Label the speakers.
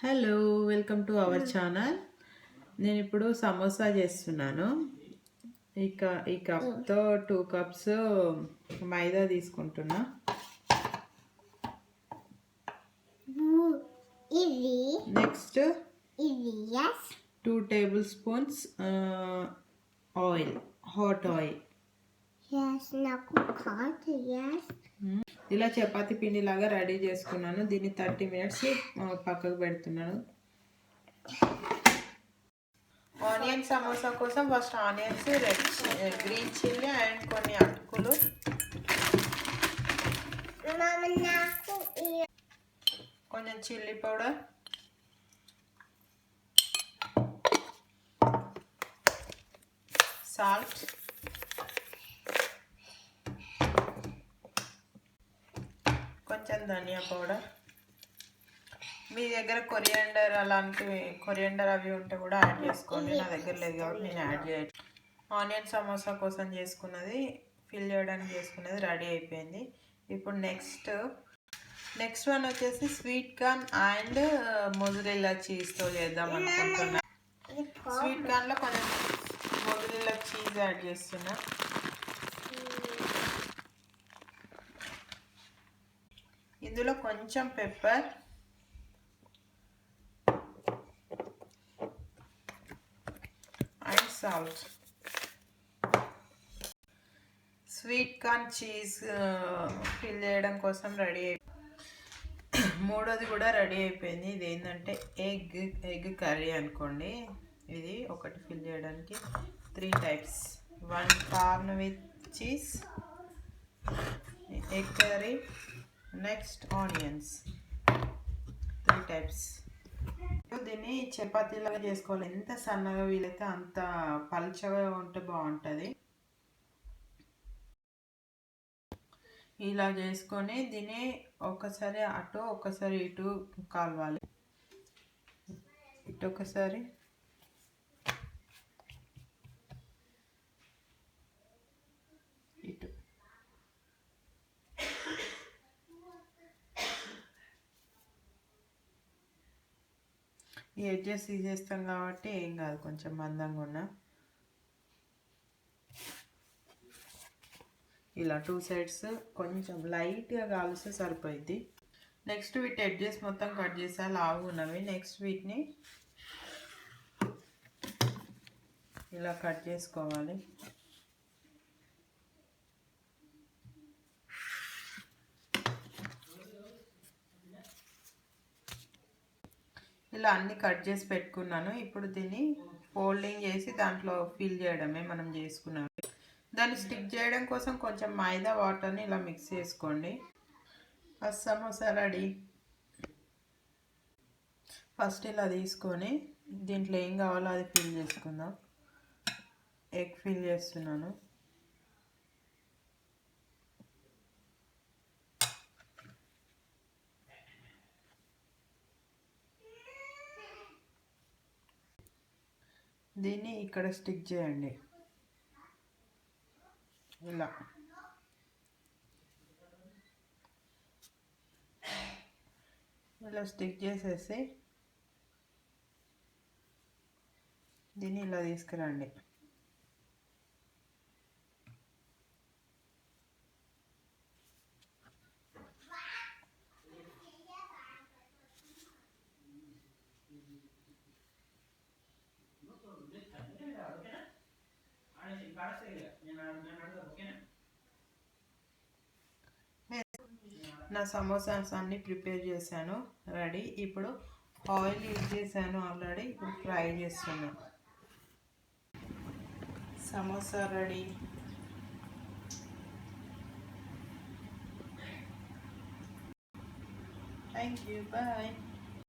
Speaker 1: Hello, welcome to our channel. నేను ఇప్పుడు సమోసా చేస్తున్నాను. ఈ కప్తో 2 కప్స్ మైదా తీసుకుంటున్నా. Next 2 table spoons oil, hot oil. ఇలా చపాతీ పిండి లాగా రెడీ చేసుకున్నాను. దీన్ని 30 మినిట్స్ పక్కకు పెడుతున్నాను. ఆనియన్ సమోసా కోసం first onions, green chilli and కొన్ని అటుకులు, కొంచెం చిల్లీ పౌడర్, సాల్ట్, కొంచెం ధనియా పౌడర్. మీ దగ్గర కొరియండర్ అవి ఉంటే కూడా యాడ్ చేసుకోండి. నా దగ్గర లేదు కాబట్టి నేను యాడ్ చేయట్లేదు. ఆనియన్ సమోసా కోసం చేసుకున్నది, ఫిల్ చేయడానికి చేసుకున్నది రెడీ అయిపోయింది. ఇప్పుడు నెక్స్ట్ వన్ వచ్చేసి స్వీట్ కార్న్ అండ్ మొజరెల్లా చీజ్తో చేద్దాం అనుకుంటున్నా. స్వీట్ కార్న్లో కొంచెం మొజరెల్లా చీజ్ యాడ్ చేస్తున్నా. ఇందులో కొంచెం pepper, and salt. Sweet corn cheese fill చేయడం కోసం రెడీ మూడోది కూడా రెడీ అయిపోయింది. ఇది ఏంటంటే ఎగ్ కర్రీ అనుకోండి. ఇది ఒకటి ఫిల్ చేయడానికి 3 types. 1 corn with cheese, egg curry, next onions. 3 types. దీన్ని చపాతీలాగా చేసుకోవాలి. ఎంత సన్నగా వీలైతే అంత పల్చగా ఉంటే బాగుంటుంది. ఇలా చేసుకొని దీన్ని ఒకసారి అటు ఒకసారి ఇటు కాలవాలి. ఇటు ఒకసారి ఇటు. ఈ ఎడ్జెస్ తీసేస్తాం కాబట్టి ఏం కాదు, కొంచెం మందంగా ఉన్నా. ఇలా 2 సైడ్స్ కొంచెం లైట్గా కాలుస్తే సరిపోయింది. నెక్స్ట్ వీటి ఎడ్జెస్ మొత్తం కట్ చేసా, లావు ఉన్నవి. నెక్స్ట్ వీటిని ఇలా కట్ చేసుకోవాలి. ఇలా అన్ని కట్ చేసి పెట్టుకున్నాను. ఇప్పుడు దీన్ని ఫోల్డింగ్ చేసి దాంట్లో ఫిల్ చేయడమే మనం చేసుకున్నాం. దాన్ని స్టిక్ చేయడం కోసం కొంచెం మైదా వాటర్ని ఇలా మిక్స్ చేసుకోండి. First samosa ready. ఫస్ట్ ఇలా తీసుకొని దీంట్లో ఏం కావాలో అది ఫిల్ చేసుకుందాం. ఎగ్ ఫిల్ చేస్తున్నాను. దీన్ని ఇక్కడ స్టిక్ చేయండి. ఇలా స్టిక్ చేసేసి దీన్ని ఇలా తీసుకురండి. నా సమోసాస్ అన్నీ ప్రిపేర్ చేశాను, రెడీ. ఇప్పుడు ఆయిల్ యూజ్ చేశాను ఆల్రెడీ. ఇప్పుడు ఫ్రై చేస్తున్నాను. Samosa ready. Thank you, bye.